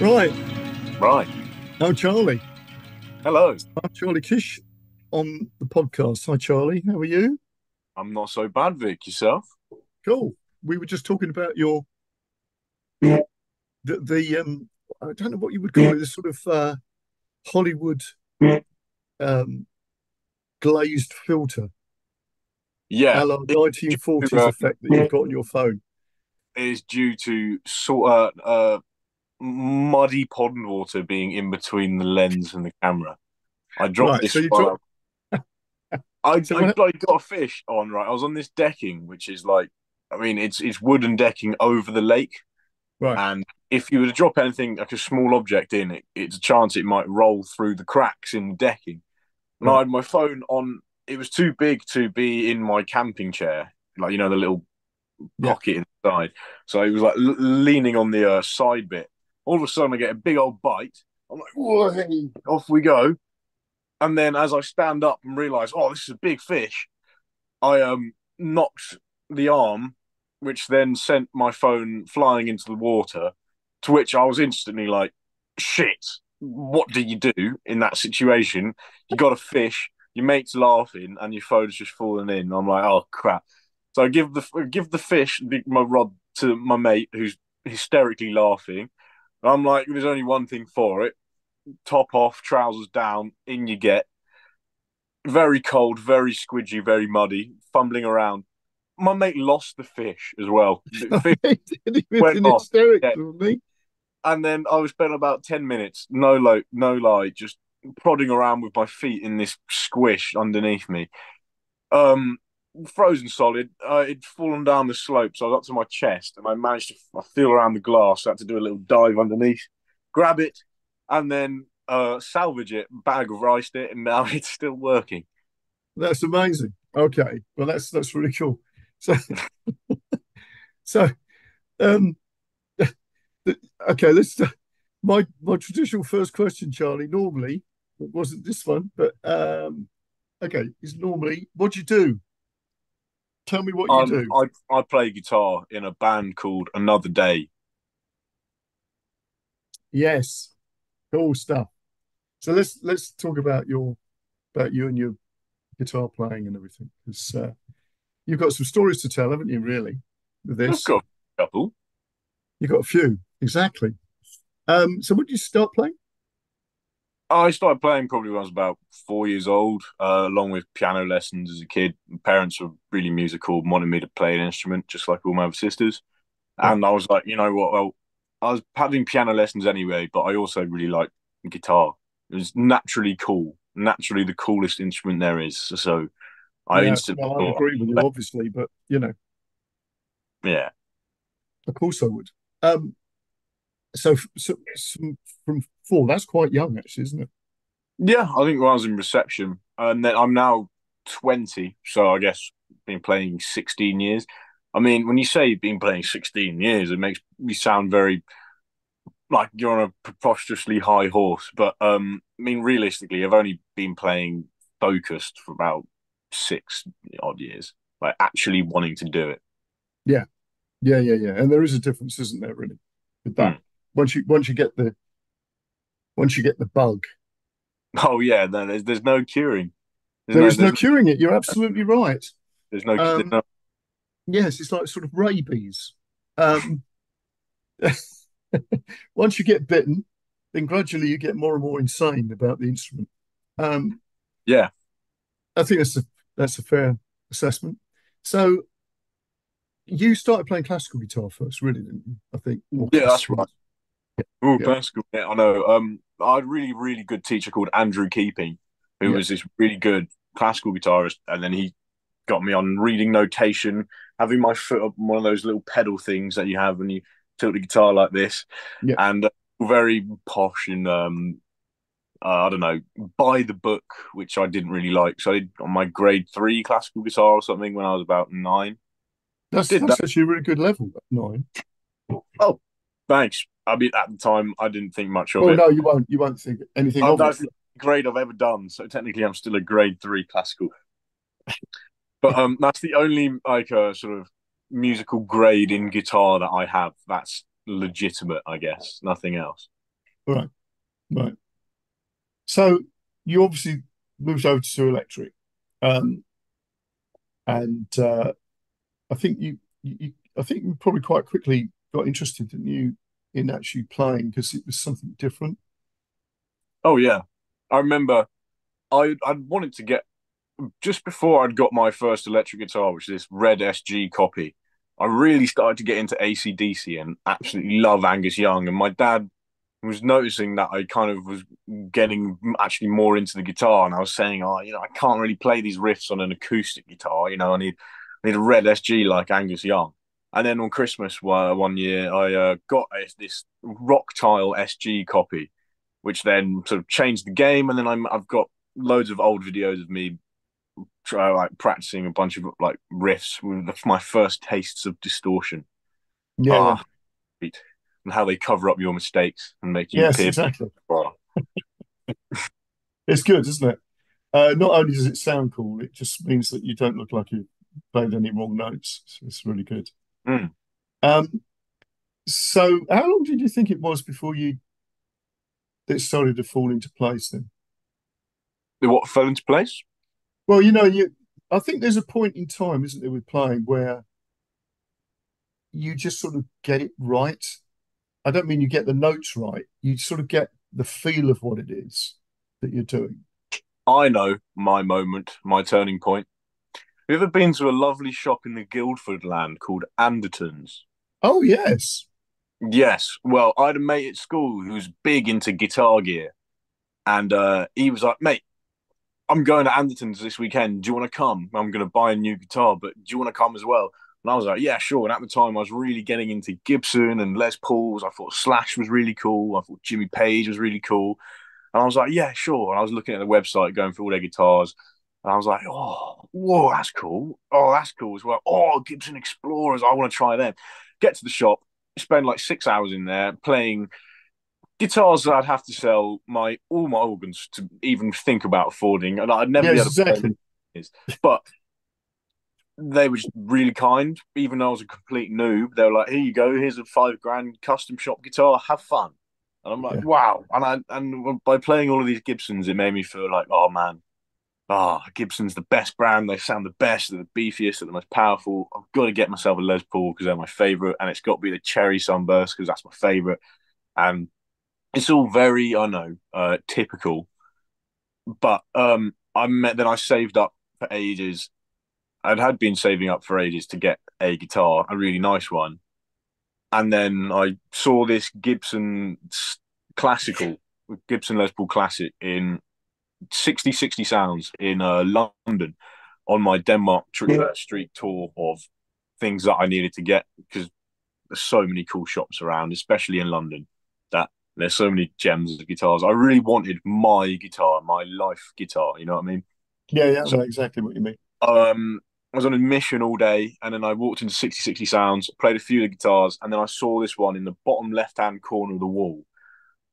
Right. Right. Oh, Charlie. Hello. I'm Charlie Kish on the podcast. Hi, Charlie. How are you? I'm not so bad, Vic. Yourself? Cool. We were just talking about your the I don't know what you would call it, the sort of Hollywood um glazed filter, Yeah. a la It, 1940s effect that you've got on your phone. is due to sort of muddy pond water being in between the lens and the camera. I dropped Right. this So you while drop. So I got a fish on, right. I was on this decking, which is like, I mean, it's wooden decking over the lake. right. And if you were to drop anything like a small object in it, it's a chance it might roll through the cracks in the decking. And I Right. had my phone on. It was too big to be in my camping chair, like the little Yeah. pocket inside. So it was like leaning on the side bit. All of a sudden, I get a big old bite. I'm like, whoa, off we go. And then as I stand up and realize, oh, this is a big fish, I knocked the arm, which then sent my phone flying into the water. To which I was instantly like, shit. What do you do in that situation? You got a fish, your mate's laughing, and your phone's just falling in. I'm like, oh crap. So I give the fish my rod to my mate who's hysterically laughing. I'm like, there's only one thing for it. Top off, trousers down, in you get. Very cold, very squidgy, very muddy, fumbling around. My mate lost the fish as well. The fish He was went in off. hysterics, Yeah. wasn't he? And then I spent about 10 minutes, no lie, just prodding around with my feet in this squish underneath me. Um, Frozen solid. It'd fallen down the slope, so I got to my chest and I managed to I feel around the glass. I had to do a little dive underneath, grab it, and then salvage it, bag of rice it, and now it's still working. That's amazing. Okay. Well, that's really cool. So so um okay, let's my traditional first question, Charlie. Normally, it wasn't this one, but okay, is normally what do you do? Tell me what you do. I play guitar in a band called Another Day. Yes, cool stuff. So let's talk about you and your guitar playing and everything, because you've got some stories to tell, haven't you? Really, with I've this, got a couple. you've got a few exactly. So when did you start playing? I started playing probably when I was about 4 years old, along with piano lessons as a kid. My parents were really musical and wanted me to play an instrument, just like all my other sisters. Yeah, And I was like, you know what? Well, I was having piano lessons anyway, but I also really liked guitar. It was naturally cool, naturally the coolest instrument there is. So I yeah. instantly Well, I'd thought, agree with you, obviously, but yeah, of course I would. So from four, that's quite young, actually, isn't it? yeah. I think when I was in reception, and then I'm now 20, so I guess been playing 16 years. I mean, when you say you've been playing 16 years, it makes me sound very like you're on a preposterously high horse. But I mean, realistically, I've only been playing focused for about 6 odd years, like actually wanting to do it. Yeah, yeah. And there is a difference, isn't there, really, with that? Hmm. Once you get the bug, Oh yeah, no, there's no curing. There's there no is no there's curing it. You're absolutely right. there's Um, no. yes, it's like sort of rabies. Um, once you get bitten, then gradually you get more and more insane about the instrument. Um, Yeah, I think that's a fair assessment. So you started playing classical guitar first, really, didn't you? I think, or yeah, that's classical. right. Oh, Yeah, classical. Yeah, I know. I had a really good teacher called Andrew Keeping, who yeah, was this really good classical guitarist, and then he got me on reading notation, having my foot up on one of those little pedal things that you have when you tilt the guitar like this, yeah, and very posh and I don't know, by the book, which I didn't really like. So I did on my grade three classical guitar or something when I was about 9. That's Did that. that's actually a really good level. 9. Oh, thanks. I mean, at the time, I didn't think much of Well, it. no, you won't think anything of it. That's the grade I've ever done. So technically, I'm still a grade three classical. But that's the only like sort of musical grade in guitar that I have. That's legitimate, I guess. Nothing else. Right, right. So you obviously moved over to electric, um, and I think I think you probably quite quickly got interested, didn't you, in actually playing because it was something different. Oh yeah, I remember. I wanted to get just before I'd got my first electric guitar, which is this red SG copy. I really started to get into AC/DC and absolutely love Angus Young. And my dad was noticing that I kind of was getting actually more into the guitar, and I was saying, "Oh, I can't really play these riffs on an acoustic guitar. I need a red SG like Angus Young." And then on Christmas one year, I got this Rock Tile SG copy, which then sort of changed the game. And then I've got loads of old videos of me like practicing a bunch of like riffs with my first tastes of distortion. Yeah, yeah, Ah, and how they cover up your mistakes and make you yes, appear. exactly. Oh, It's good, isn't it? Not only does it sound cool, it just means that you don't look like you played any wrong notes. It's really good. mm. Um, so how long did you think it was before you that started to fall into place then? What fell into place? Well, I think there's a point in time, isn't there, with playing where you just sort of get it right. I don't mean you get the notes right. You sort of get the feel of what it is that you're doing. I know my moment, my turning point. Have you ever been to a lovely shop in the Guildford land called Anderton's? Oh, yes. Yes. Well, I had a mate at school who was big into guitar gear, and he was like, "Mate, I'm going to Anderton's this weekend. Do you want to come? I'm going to buy a new guitar, but do you want to come as well?" And I was like, "Yeah, sure." And at the time, I was really getting into Gibson and Les Pauls. I thought Slash was really cool. I thought Jimmy Page was really cool. And I was like, "Yeah, sure." And I was looking at the website, going through all their guitars. And I was like, "Oh, whoa, that's cool. Oh, that's cool as well. Oh, Gibson Explorers. I want to try them." Get to the shop, spend like 6 hours in there playing guitars that I'd have to sell my all my organs to even think about affording, and I'd never be Yes, able to play exactly. these. But they were just really kind, even though I was a complete noob. They were like, "Here you go. Here's a 5 grand custom shop guitar. Have fun." And I'm like, Yeah. "Wow!" And by playing all of these Gibsons, it made me feel like, "Oh man, Gibson's the best brand. They sound the best. They're the beefiest. They're the most powerful. I've got to get myself a Les Paul because they're my favorite, and it's got to be the Cherry Sunburst because that's my favorite." And it's all very, I know, typical. But then I saved up for ages. Had been saving up for ages to get a guitar, a really nice one. And then I saw this classical, Gibson Les Paul Classic in 60 sounds in London on my Denmark Street tour of things that I needed to get because there's so many cool shops around, especially in London, that there's so many gems of guitars. I really wanted my guitar, my life guitar. You know what I mean? Yeah, yeah, I So know exactly what you mean. I was on a mission all day, and then I walked into 60 Sounds, played a few of the guitars, and then I saw this one in the bottom left-hand corner of the wall,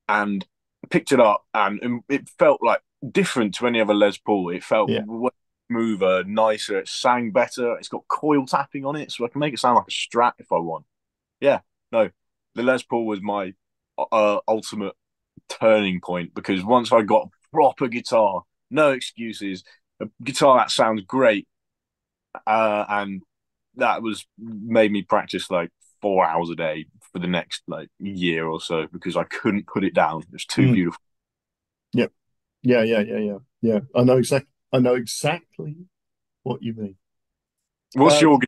and picked it up, and it felt like different to any other Les Paul. It felt Yeah. way smoother, nicer. It sang better. It's got coil tapping on it, so I can make it sound like a Strat if I want. Yeah, no, the Les Paul was my ultimate turning point because once I got a proper guitar, no excuses, a guitar that sounds great, and that was made me practice like 4 hours a day for the next like year or so because I couldn't put it down. It was too Mm. beautiful. Yeah. Yeah, yeah, yeah, yeah. Yeah. I know exactly what you mean. What's your Um,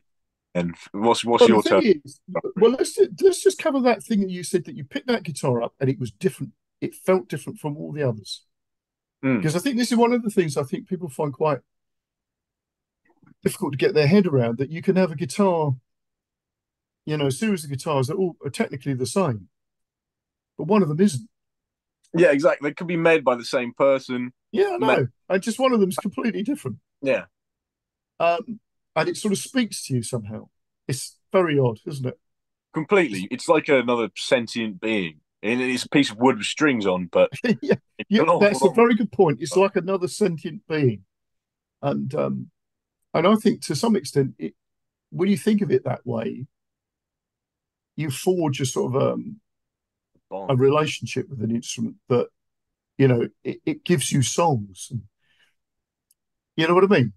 and what's well, the your thing turn? is, well, let's just cover that thing that you said that you picked that guitar up and it was different. It felt different from all the others. Mm. Because I think this is one of the things I think people find quite difficult to get their head around that you can have a guitar, a series of guitars that all are technically the same, but one of them isn't. Yeah, exactly. They could be made by the same person. Yeah, I Ma- know. And just one of them's completely different. Yeah, Um, and it sort of speaks to you somehow. It's very odd, isn't it? completely. It's like another sentient being. And it's a piece of wood with strings on, but Yeah, it's yeah, an awful that's a lot more. very good point. It's like another sentient being, and I think to some extent, when you think of it that way, you forge a sort of a Bond. relationship with an instrument that it gives you songs. You know what I mean?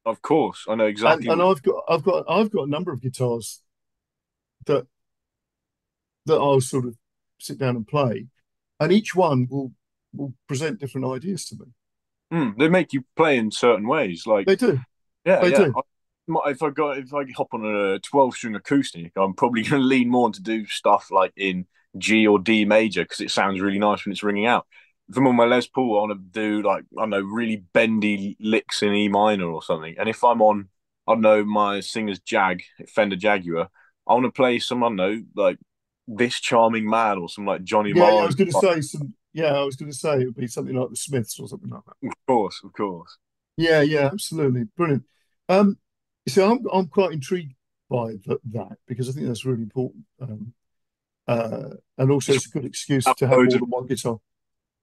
Of course, I know And exactly and what. I've got a number of guitars that I'll sort of sit down and play, and each one will present different ideas to me. They make you play in certain ways. Like, They do, yeah, they yeah. do. If I hop on a 12 string acoustic, I'm probably going to lean more to do stuff like in G or D major because it sounds really nice when it's ringing out. If I'm on my Les Paul, I want to do like I don't know really bendy licks in E minor or something. And if I'm on I don't know my singer's Fender Jaguar, I want to play some I don't know like This Charming Man or some like Johnny Yeah, yeah. I Marr. was going to say some. Yeah, I was going to say it would be something like the Smiths or something like that. Of course, of course. Yeah, yeah, absolutely, brilliant. Um, so I'm quite intrigued by that because I think that's really important. And also It's it's a good excuse have to have loads more of than one guitar.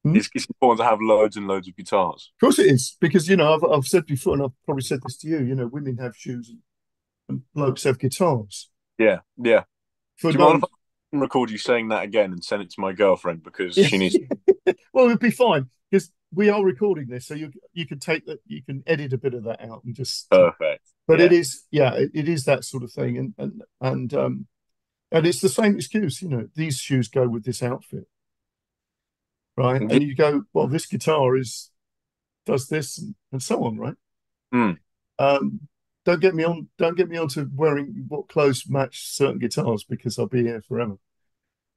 Hmm? it's important to have loads and loads of guitars. Of course it is because I've said before, and I've probably said this to you. Women have shoes and blokes have guitars Yeah, yeah. for Do you mind no. if I record you saying that again and send it to my girlfriend because Yeah. she needs. Well, it'd be fine because we are recording this, so you can take that, you can edit a bit of that out and just. Perfect. But it Yeah. is, yeah, it is that sort of thing, and it's the same excuse. These shoes go with this outfit, right? Yeah. And you go, well, this guitar is does this and so on, right? Mm. Um, don't get me on to wearing what clothes match certain guitars because I'll be here forever.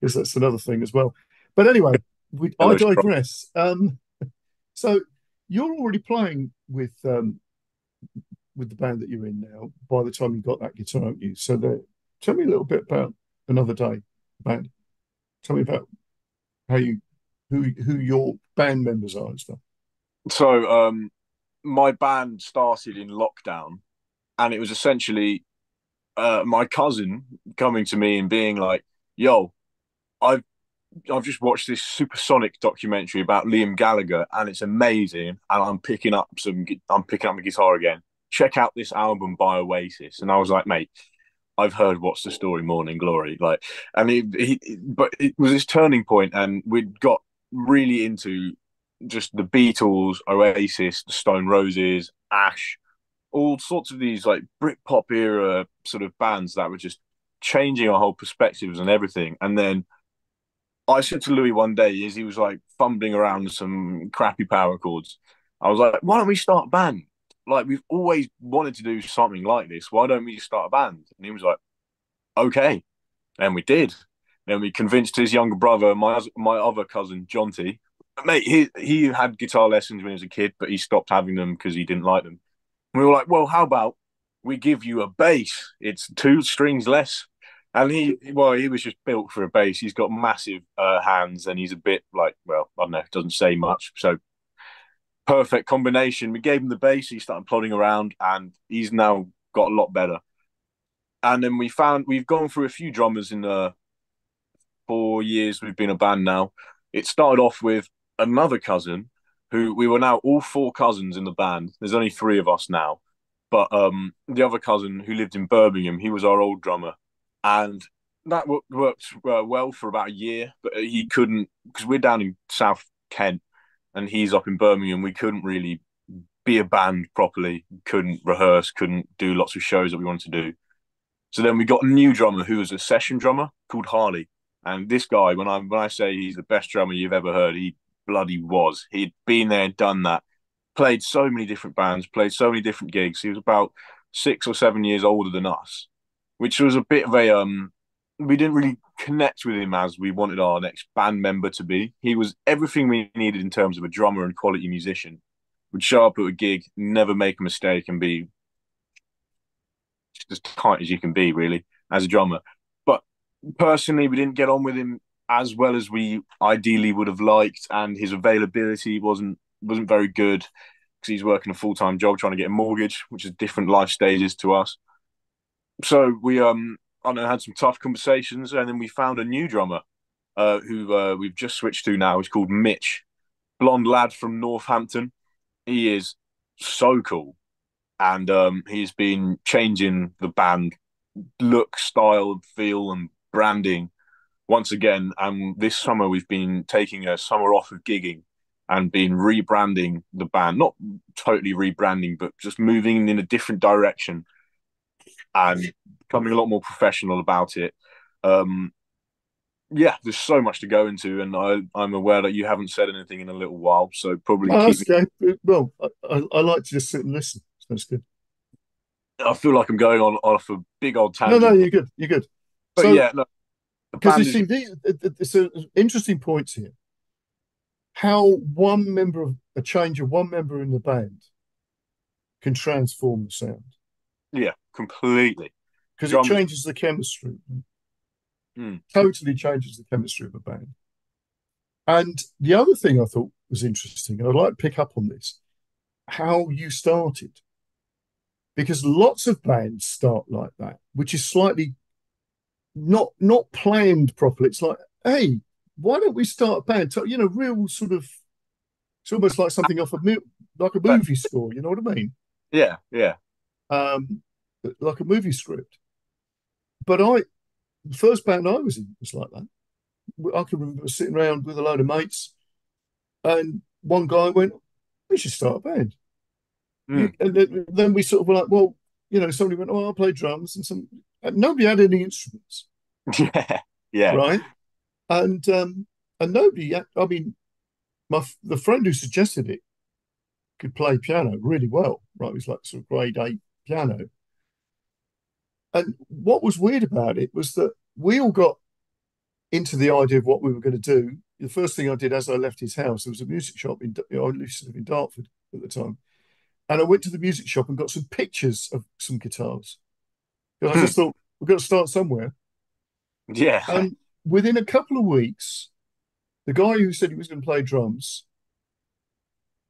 Because that's another thing as well. But anyway, I Hello, Strong. digress. So you're already playing with the band that you're in now. By the time you got that guitar, haven't you? So tell me a little bit about Another Day band. Tell me about how you who your band members are and stuff. So, my band started in lockdown, and it was essentially my cousin coming to me and being like, "Yo, I've I've just watched this supersonic documentary about Liam Gallagher, and it's amazing. And I'm picking up my guitar again. Check out this album by Oasis." And I was like, "Mate, I've heard What's the Story, Morning Glory." Like, and but it was this turning point, and we'd got really into just the Beatles, Oasis, the Stone Roses, Ash, all sorts of these like Britpop era sort of bands that were just changing our whole perspectives and everything. And then I said to Louis one day as he was like fumbling around with some crappy power chords, I was like, "Why don't we start a band? Like we've always wanted to do something like this. Why don't we just start a band?" And he was like, "Okay," and we did. Then we convinced his younger brother, my other cousin Jonty. Mate, he had guitar lessons when he was a kid, but he stopped having them because he didn't like them. And we were like, "Well, how about we give you a bass? It's two strings less." And he was just built for a bass. He's got massive hands, and he's a bit like, well, I don't know, doesn't say much. So perfect combination. We gave him the bass. He started plodding around, and he's now got a lot better. And then we've gone through a few drummers in the 4 years we've been a band now. It started off with another cousin who we were now all four cousins in the band. There's only three of us now. But the other cousin who lived in Birmingham, he was our old drummer. And that worked well for about a year, but he couldn't, because we're down in South Kent and he's up in Birmingham. We couldn't really be a band properly, couldn't rehearse, couldn't do lots of shows that we wanted to do. So then we got a new drummer who was a session drummer called Harley. And this guy, when I say he's the best drummer you've ever heard, he bloody was. He'd been there and done that. Played so many different bands, played so many different gigs. He was about 6 or 7 years older than us, which was a bit of a we didn't really connect with him as we wanted our next band member to be. He was everything we needed in terms of a drummer and quality musician. Would show up at a gig, never make a mistake, and be just as tight as you can be, really, as a drummer. But personally, we didn't get on with him. as well as we ideally would have liked, and his availability wasn't very good because he's working a full-time job trying to get a mortgage, which is different life stages to us. So we I don't know, had some tough conversations, and then we found a new drummer who we've just switched to now. He's called Mitch, blonde lad from Northampton. He is so cool, and he's been changing the band look, style, feel, and branding once again. And this summer we've been taking a summer off of gigging and been rebranding the band, not totally rebranding, but just moving in a different direction and becoming a lot more professional about it. Um, yeah, there's so much to go into, and I'm aware that you haven't said anything in a little while, so probably Oh, keep that's me. okay. Well, I like to just sit and listen. So that's good. I feel like I'm going on off a big old No, no, tangent here, you're good. You're good. but So, yeah, no, the because you band is see, it's an interesting points here. How one member of a change of one member in the band can transform the sound yeah, completely because it drums. changes the chemistry, Mm, totally changes the chemistry of a band. And the other thing I thought was interesting, and I'd like to pick up on this, how you started, because lots of bands start like that, which is slightly not planned properly. It's like, hey, why don't we start a band? You know, real sort of. It's almost like something off a like a but movie score. You know what I mean? yeah, yeah. Um, like a movie script. But the first band I was in was like that. I can remember sitting around with a load of mates, and one guy went, "We should start a band." Mm. And then we sort of were like, "Well, you know," somebody went, "Oh, I'll play drums," and some. And nobody had any instruments, Yeah, yeah. right? And nobody. I mean, the friend who suggested it could play piano really well, right? It was like sort of grade 8 piano. And what was weird about it was that we all got into the idea of what we were going to do. The first thing I did as I left his house, there was a music shop I used to live in Dartford at the time. And I went to the music shop and got some pictures of some guitars. Because I Hmm. just thought, we've got to start somewhere. Yeah. And within a couple of weeks, the guy who said he was going to play drums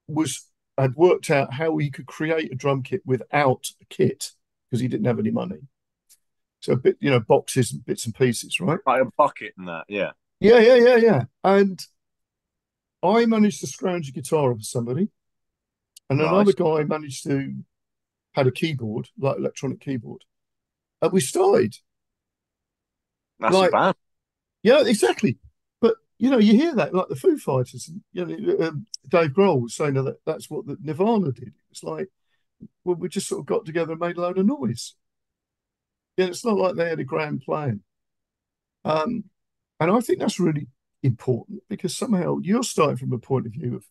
was had worked out how he could create a drum kit without a kit because he didn't have any money. So a bit, boxes and bits and pieces, right? Like a bucket and that. Yeah. Yeah, yeah, yeah, yeah. And I managed to scrounge a guitar for somebody, and another Nice. guy managed to had a keyboard, like electronic keyboard. And we started That's a like, band. yeah, exactly. But you hear that like the Foo Fighters, and Dave Grohl was saying that that's what the Nirvana did. It's like, well, we just sort of got together and made a load of noise. Yeah, it's not like they had a grand plan. Um, and I think that's really important because somehow you're starting from a point of view of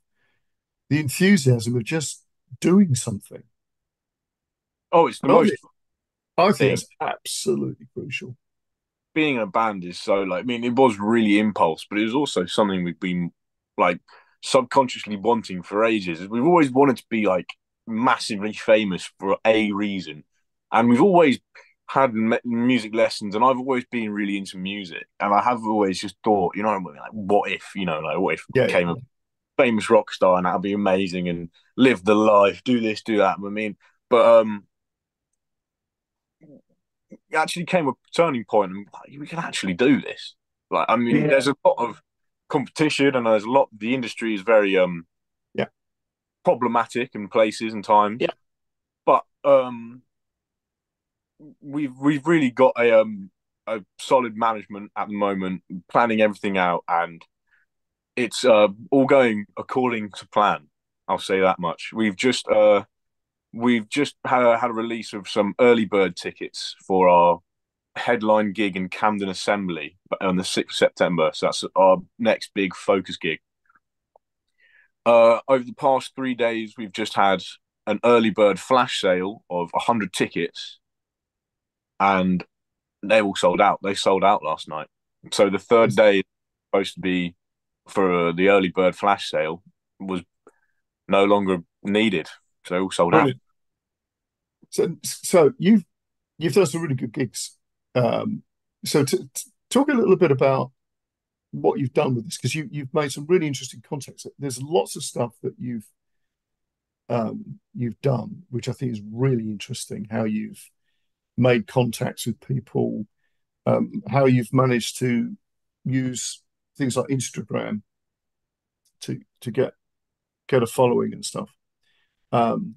the enthusiasm of just doing something. Oh, it's the And most I think thing. that's absolutely crucial. Being in a band is so like, I mean, it was really impulse, but it was also something we've been like subconsciously wanting for ages. We've always wanted to be like massively famous for a reason, and we've always had music lessons, and I've always been really into music, and I have always just thought, like, what if, like, what if I Yeah, became a yeah, famous rock star and that'd be amazing, and live the life, do this, do that. I mean, but it actually came a turning point, and like, we can actually do this. Like, I mean, yeah, there's a lot of competition, and there's a lot. The industry is very yeah, problematic in places and times, yeah. but we've really got a solid management at the moment, planning everything out, and it's all going according to plan. I'll say that much. We've just had a release of some early bird tickets for our headline gig in Camden Assembly on the 6th of September. So that's our next big focus gig. Over the past 3 days, we've just had an early bird flash sale of 100 tickets, and they all sold out. They sold out last night. So the third It's day supposed to be for the early bird flash sale was no longer needed. So they all sold out. brilliant. So you've done some really good gigs. So talk a little bit about what you've done with this, because you've made some really interesting contacts. There's lots of stuff that you've done, which I think is really interesting. How you've made contacts with people, how you've managed to use things like Instagram to get a following and stuff. Um,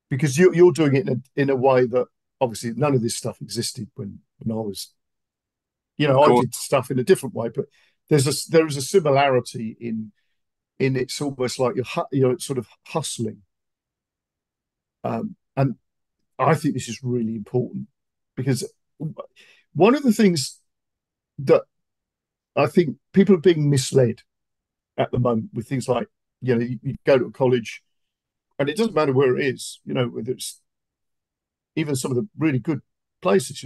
because you're doing it in a way that obviously none of this stuff existed when I was, Of I course. did stuff in a different way, but there is a similarity in it's almost like you're sort of hustling. And I think this is really important because one of the things that I think people are being misled at the moment with things like, you go to a college and it doesn't matter where it is, whether it's even some of the really good places.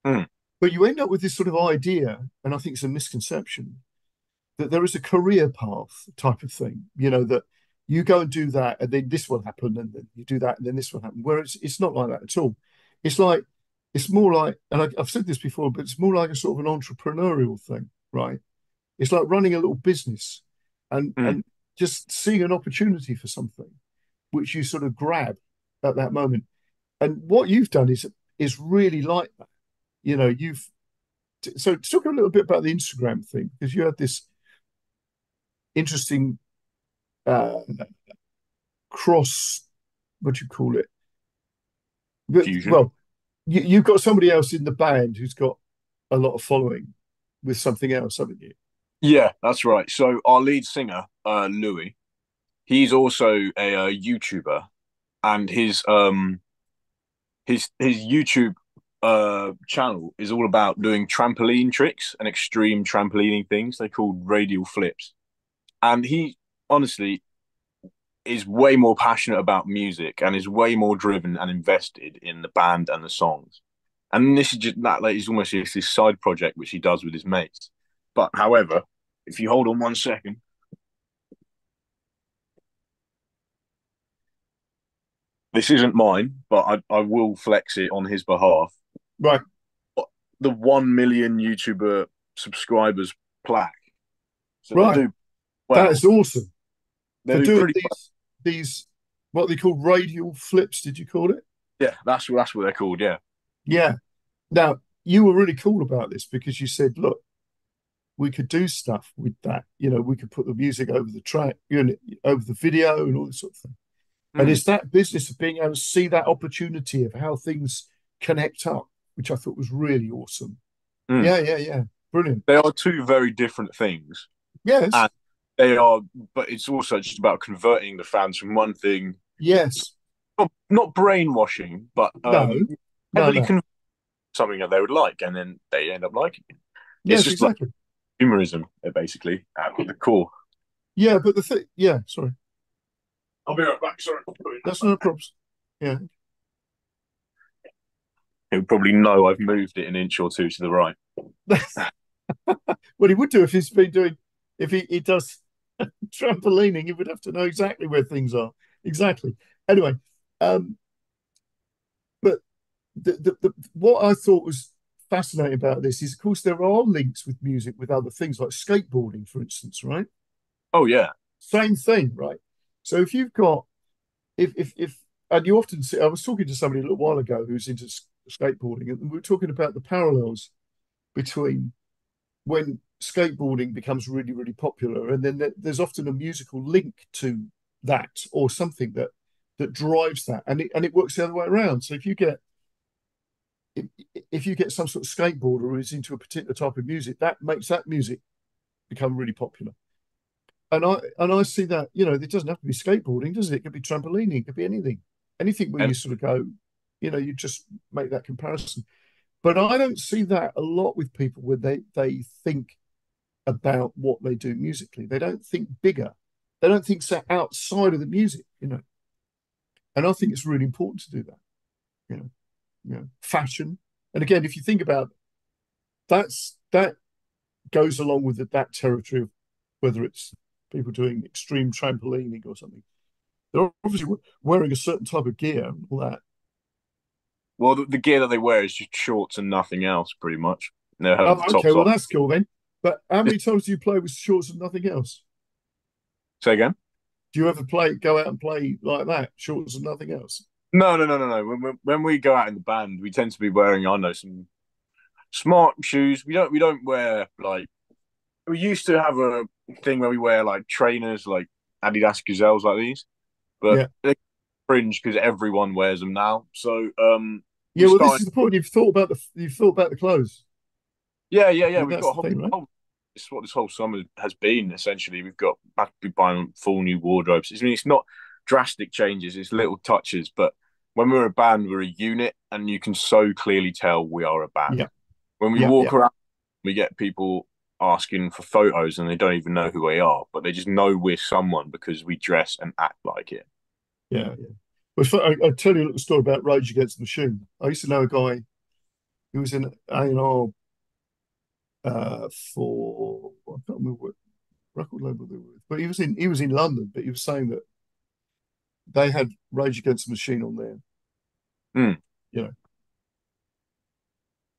Mm, But you end up with this sort of idea, and I think it's a misconception, that there is a career path type of thing, that you go and do that, and then this will happen, and then you do that, and then this will happen. Whereas it's not like that at all. It's like, it's more like, and I've said this before, but it's more like a sort of an entrepreneurial thing, right? It's like running a little business mm. and just seeing an opportunity for something which you sort of grab at that moment. And what you've done is really like that. You've so talk a little bit about the Instagram thing because you had this interesting uh, cross. What do you call it? Fusion. Well, you've got somebody else in the band who's got a lot of following with something else, haven't you? Yeah, that's right. So our lead singer, Louis, he's also a YouTuber, and his YouTube channel is all about doing trampoline tricks and extreme trampolining things. They're called radial flips, and he honestly is way more passionate about music and is way more driven and invested in the band and the songs. And this is just that like it's almost just this side project which he does with his mates. But however, if you hold on 1 second, this isn't mine, but I will flex it on his behalf. Right, The 1 million YouTuber subscribers plaque. So they right. do That well. is awesome They for do doing pretty well. these what they call radial flips. Did you call it? Yeah, that's what they're called. Yeah. Yeah. Now you were really cool about this because you said, look, we could do stuff with that. We could put the music over the track, over the video and all this sort of thing. And Mm, it's that business of being able to see that opportunity of how things connect up, which I thought was really awesome. mm. Yeah, yeah, yeah. Brilliant. They are two very different things, Yes, and they are. But it's also just about converting the fans from one thing, yes. not brainwashing, but No, no, heavily no. convincing something that they would like, and then they end up liking it. It's Yes, just like exactly. humorism, basically, at the core. Yeah, but the thing, yeah, sorry. I'll be right back. Sorry. That's no problems. Yeah. He'll probably know I've moved it an inch or two to the right. What he would do if he's been doing, if he does trampolining, he would have to know exactly where things are. Exactly. Anyway, um, but what I thought was fascinating about this is, of course, there are links with music with other things like skateboarding, for instance, right? Oh yeah. Same thing, right? So if you've got, if, and you often see, I was talking to somebody a little while ago who's into skateboarding, and we were talking about the parallels between when skateboarding becomes really, really popular, and then there's often a musical link to that or something that drives that, and it works the other way around. So if, if you get some sort of skateboarder who's into a particular type of music, that makes that music become really popular. And I see that, it doesn't have to be skateboarding, does it? It could be trampolining, it could be anything where And you sort of go, you just make that comparison. But I don't see that a lot with people where they think about what they do musically. They don't think bigger. They don't think so outside of the music. And I think it's really important to do that. You know, fashion. And again, if you think about that goes along with that territory of whether it's people doing extreme trampolining or something. They're obviously wearing a certain type of gear and all that. well, the gear that they wear is just shorts and nothing else, pretty much. They have Oh, the okay. tops Well, off. that's cool then. But how many times do you play with shorts and nothing else? Say again? Do you ever go out and play like that, shorts and nothing else? No, no, no, no, no. When we go out in the band, we tend to be wearing, I know, some smart shoes. We don't wear like we used to have a thing where we wear like trainers, like Adidas Gazelles, like these, but Yeah. they're cringe because everyone wears them now. So Yeah, we well, this started. is the point. You've thought about the clothes. Yeah, yeah, I yeah. mean, We've that's got a the thing, right? this is what this whole summer has been essentially. We've got had to be buying full new wardrobes. I mean, it's not drastic changes; it's little touches. But when we're a band, we're a unit, and you can so clearly tell we are a band. Yeah, When we yeah, yeah, walk around, we get people asking for photos, and they don't even know who we are, but they just know we're someone because we dress and act like it. yeah, yeah. Well, I'll tell you a little story about Rage Against the Machine. I used to know a guy who was in A&R for I can't remember what record label they were with, but he was in London, but he was saying that they had Rage Against the Machine on there, Mm, you know,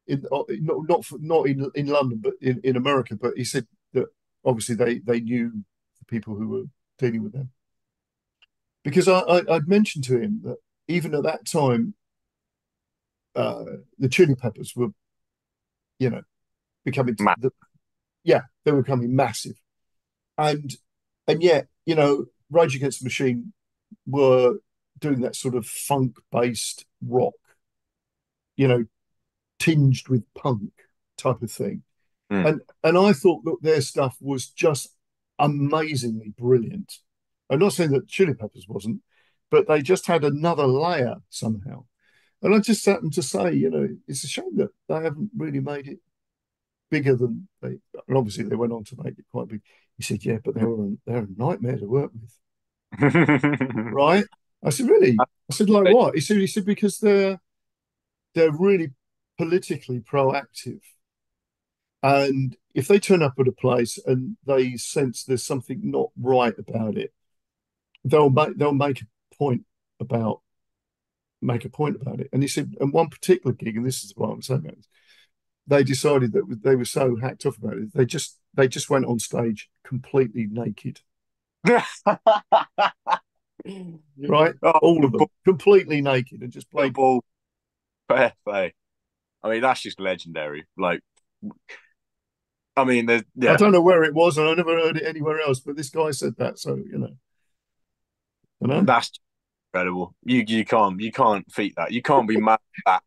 not in London, but in America. But he said that obviously they knew the people who were dealing with them because I'd mentioned to him that even at that time, uh, the Chili Peppers were, you know, becoming man, yeah, they were becoming massive, and yet, Rage Against the Machine were doing that sort of funk based rock, you know, tinged with punk type of thing. mm, And I thought that their stuff was just amazingly brilliant. I'm not saying that Chili Peppers wasn't, but they just had another layer somehow. And I just happened to say, it's a shame that they haven't really made it bigger than they. And obviously, they went on to make it quite big. He said, "Yeah, but they're a nightmare to work with." mm. Right? I said, "Really?" I said, "Like what?" He said because they're really politically proactive. And if they turn up at a place and they sense there's something not right about it, they'll point about make a point about it. And he said, and one particular gig, and this is what I'm saying, they decided that they were so hacked off about it, they just went on stage completely naked, right? Oh, All of them completely naked and just played. ball, fair play. I mean, that's just legendary. Like, I mean, there's I yeah, don't know where it was, and I never heard it anywhere else. But this guy said that, so you know. that's incredible. You can't beat that. You can't be mad at that.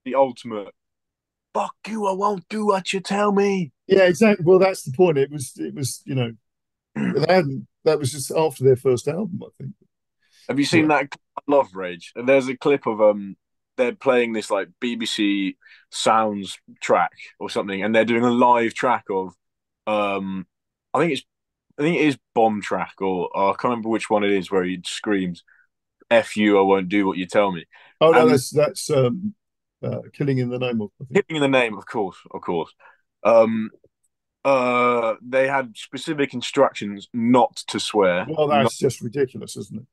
The ultimate. Fuck you! I won't do what you tell me. Yeah, exactly. Well, that's the point. It was, that was just after their first album, I think. Have you Yeah. seen that? I love Rage. And there's a clip of they're playing this like BBC Sounds track or something, and they're doing a live track of um, I think it's I think it is Bomb Track or I can't remember which one it is where he screams "F you, I won't do what you tell me," Oh no, and that's Killing in the Name of, I think. hitting the name, of course, of course. Um, they had specific instructions not to swear. Well, Not that's just ridiculous, isn't it?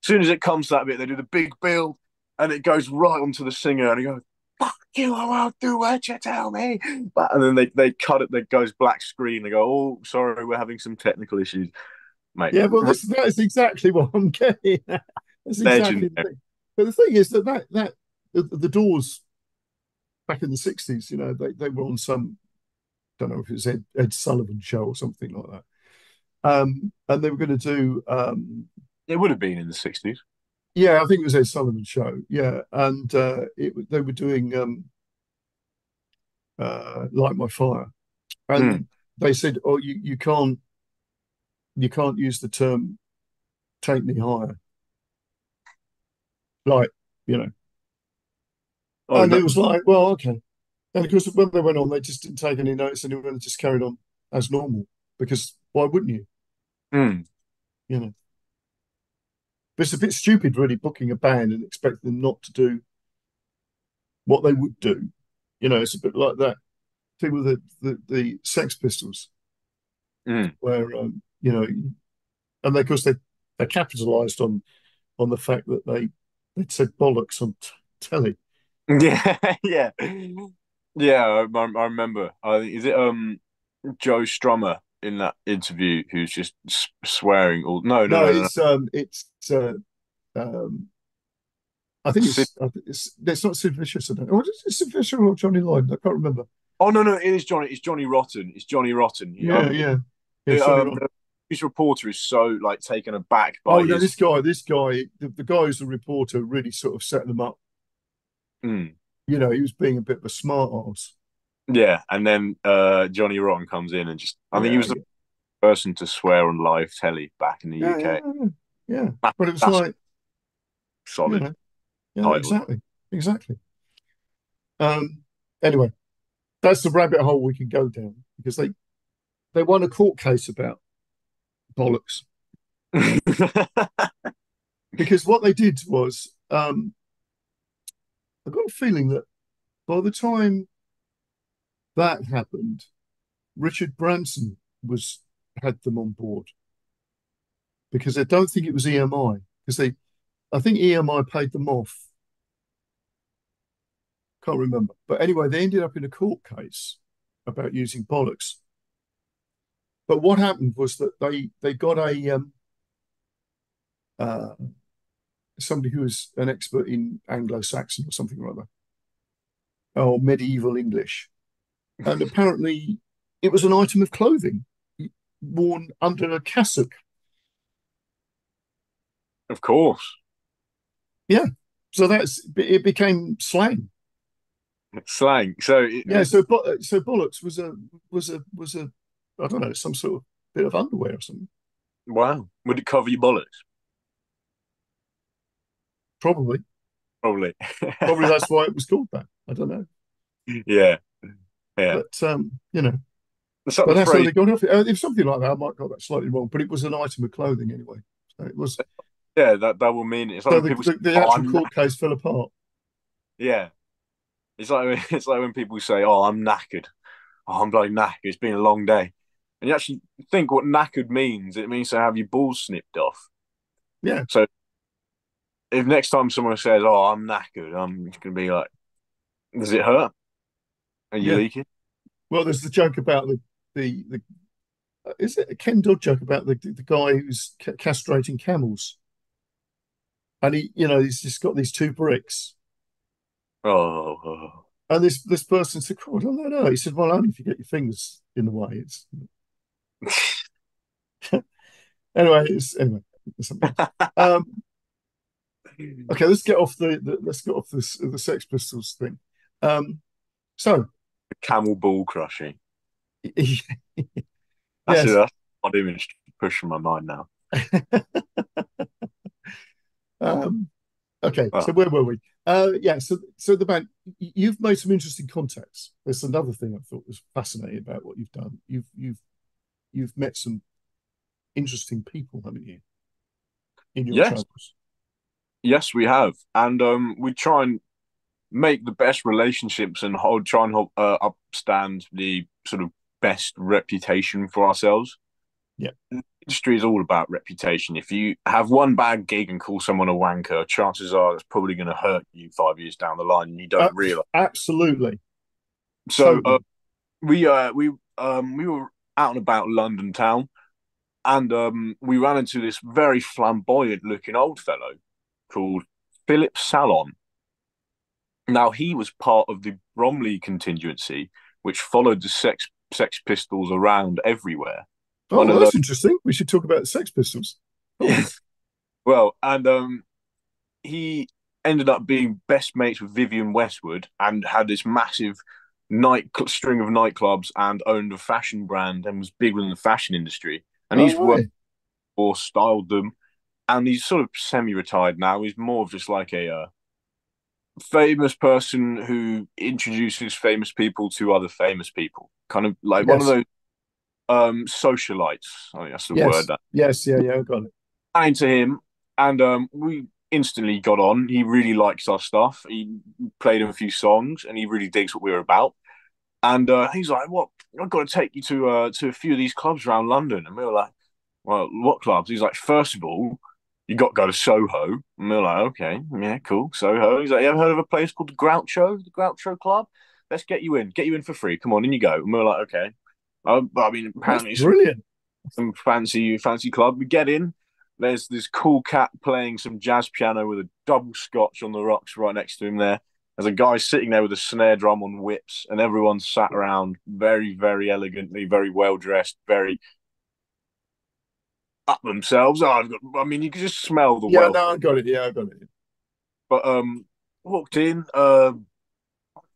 as soon as it comes to that bit, they do the big build, and it goes right onto the singer, and he goes, "Fuck you! I won't do what you tell me." And then they cut it. That goes black screen. They go, "Oh, sorry, we're having some technical issues, mate." Yeah, well, that is exactly what I'm getting at. That's Legend. exactly the thing. But the thing is that the Doors back in the '60s, they were on some, don't know if it was Ed Sullivan show or something like that. And they were going to do, It would have been in the 60s. yeah, I think it was Ed Sullivan show. Yeah, and they were doing Light My Fire, Mm. and they said, "Oh, you can't use the term take me higher," like you know. Oh And no. it was like, well, okay. And of course, when they went on, they just didn't take any notice, and they just carried on as normal because why wouldn't you? Mm. You know, but it's a bit stupid, really, booking a band and expecting them not to do what they would do. It's a bit like that thing with the Sex Pistols, Mm. where and of course they capitalised on the fact that they'd said bollocks on telly. Yeah, yeah, yeah. I remember. Is it Joe Strummer in that interview who's just swearing all? No, no, No, no, no, no. it's um, I think it's not Sid Vicious. I don't know. What is it, Sid Vicious or Johnny Lloyd? I can't remember. Oh no, no, it is Johnny. It's Johnny Rotten. It's Johnny Rotten. Yeah, yeah, yeah. It's Johnny Rotten. The news reporter is so like taken aback Oh by no, his. the guy who's the reporter really sort of set them up. Mm, He was being a bit of a smart ass. yeah, and then Johnny Rotten comes in and just. I think he Yeah, was the person to swear on live telly back in the yeah, yeah, UK. yeah, yeah. But it was That's like, you solid know, yeah, title. exactly, exactly. Um, anyway, that's the rabbit hole we can go down because they won a court case about bollocks because what they did was I got a feeling that by the time that happened, Richard Branson was had them on board because I don't think it was EMI because I think EMI paid them off. Can't remember, but anyway, they ended up in a court case about using bollocks. But what happened was that they got a uh, somebody who was an expert in Anglo-Saxon or something or other, or medieval English, and apparently it was an item of clothing worn under a cassock. Of course, Yeah, so it became slang. slang. So Yeah, so bollocks was a I don't know, some sort of bit of underwear or something. wow, would it cover your bullets? Probably, Probably. probably that's why it was called that. I don't know, Yeah, yeah. but It's like but the that's how phrase. they got off it. If something like that, I might got that slightly wrong, but it was an item of clothing anyway. So it was. Yeah, that will mean it. It's like So when the, people say, the, the "Oh, actual I'm court case fell apart. yeah." It's like it's like when people say, "Oh, I'm knackered. Oh, I'm bloody knackered. It's been a long day." And you actually think what knackered means. It means to have your balls snipped off. Yeah, So if next time someone says, "Oh, I'm knackered," I'm just gonna be like, "Does it hurt? Are you yeah. leaking?" Well, there's the joke about the is it a Ken Dodd joke about the guy who's castrating camels, and he's just got these two bricks, Oh, oh. and this person said, "Oh, no, no, no." He said, "Well, only if you get your fingers in the way." It's it's something else. Okay, let's get off let's get off the Sex Pistols thing. So Camel ball crushing. That's it. yes, That's not even pushing my mind now. um, okay. Oh, So where were we? Yeah. So the band, you've made some interesting contacts. There's another thing I thought was fascinating about what you've done. You've met some interesting people, haven't you, in your yes, travels? yes, we have, and we try and make the best relationships and try and upstand the sort of best reputation for ourselves. Yeah. The industry is all about reputation. If you have one bad gig and call someone a wanker, chances are it's probably going to hurt you 5 years down the line, and you Uh, don't realize. Absolutely, So totally. we were out and about London town, and we ran into this very flamboyant looking old fellow called Philip Salon. Now he was part of the Bromley contingency, which followed the Sex Pistols around everywhere. Oh, One well, of those, that's interesting. We should talk about the Sex Pistols. Go on. well, and he ended up being best mates with Vivienne Westwood and had this massive string of nightclubs and owned a fashion brand and was big within the fashion industry. And Oh, he's worked right. or styled them, and he's sort of semi-retired now. He's more of just like a famous person who introduces famous people to other famous people, kind of like one of Yes. those socialites. I think that's the word. Yes. That Yes. Yeah. Yeah. I got it. came to him, and we instantly got on. He really likes our stuff. He played him a few songs, and he really digs what we were about. And he's like, "What? I've got to take you to a few of these clubs around London." And we were like, "Well, what clubs?" He's like, "First of all, you got to go to Soho." And we were like, "Okay, yeah, cool, Soho." He's like, "You ever heard of a place called the Groucho Club? Let's get you in for free. Come on, in you go." And we were like, "Okay." I mean, That's apparently brilliant. some fancy club. We get in. There's this cool cat playing some jazz piano with a double scotch on the rocks right next to him there. There's a guy sitting there with a snare drum on whips, and everyone's sat around very, very elegantly, very well dressed, very up themselves. I mean, you can just smell the Yeah, wealth. no, I got it. Yeah, I got it. But walked in.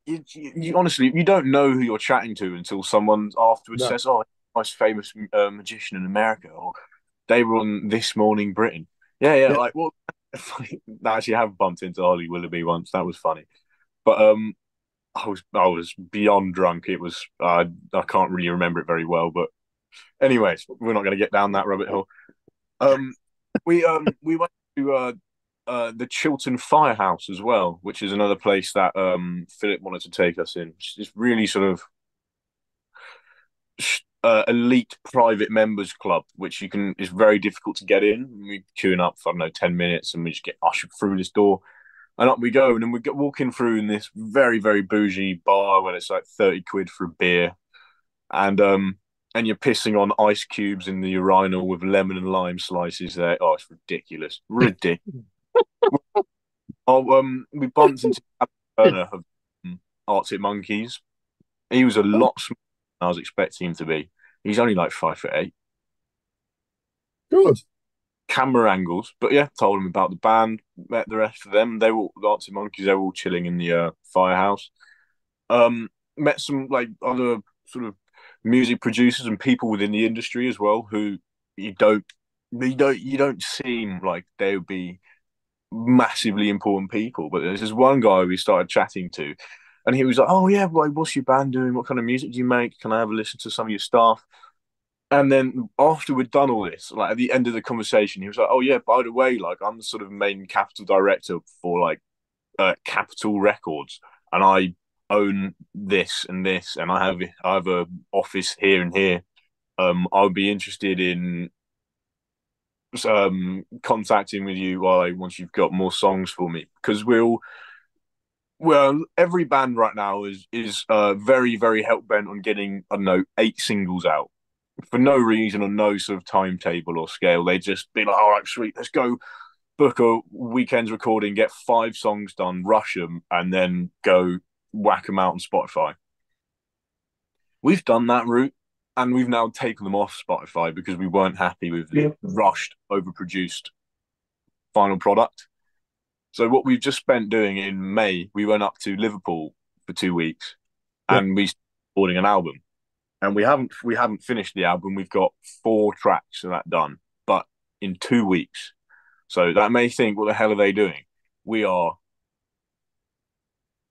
You honestly, you don't know who you're chatting to until someone afterwards No, says, "Oh, nice famous magician in America," or they were on This Morning Britain. Yeah, yeah. yeah, Like, well, I actually have bumped into Holly Willoughby once. That was funny. But I was beyond drunk. It was I can't really remember it very well. But anyways, we're not going to get down that rabbit hole. Um, we went to the Chiltern Firehouse as well, which is another place that Philip wanted to take us in. It's really sort of elite private members club, which you can is very difficult to get in. We queuing up for I don't know 10 minutes, and we just get ushered through this door, and up we go, and then we get walking through in this very bougie bar where it's like 30 quid for a beer, and and you're pissing on ice cubes in the urinal with lemon and lime slices there. Oh, it's ridiculous, ridiculous. Oh, we bumped into Turner of Arctic Monkeys. He was a oh, lot smaller than I was expecting him to be. He's only like 5'8". good. Camera angles, but yeah, told him about the band. Met the rest of them. They were the Arctic Monkeys. They were all chilling in the firehouse. Met some like other sort of music producers and people within the industry as well who you don't you don't seem like they would be massively important people. But there's this one guy we started chatting to, and he was like, "Oh yeah, like what's your band doing? What kind of music do you make? Can I have a listen to some of your stuff?" And then after we'd done all this, like at the end of the conversation, he was like, "Oh yeah, by the way, like I'm the sort of main Capital director for like Capital Records, and I own this and this, and I have a office here and here. I would be interested in contacting with you while once you've got more songs for me because well every band right now is very hell bent on getting I don't know 8 singles out for no reason or no sort of timetable or scale. They just be like, all right, sweet, let's go book a weekend's recording, get 5 songs done, rush them, and then go whack them out on Spotify. We've done that route, and we've now taken them off Spotify because we weren't happy with the rushed, overproduced final product. So what we've just spent doing in May, we went up to Liverpool for 2 weeks, Yeah, and we started recording an album. And we haven't finished the album. We've got 4 tracks of that done, but in 2 weeks. So that may think, what the hell are they doing? We are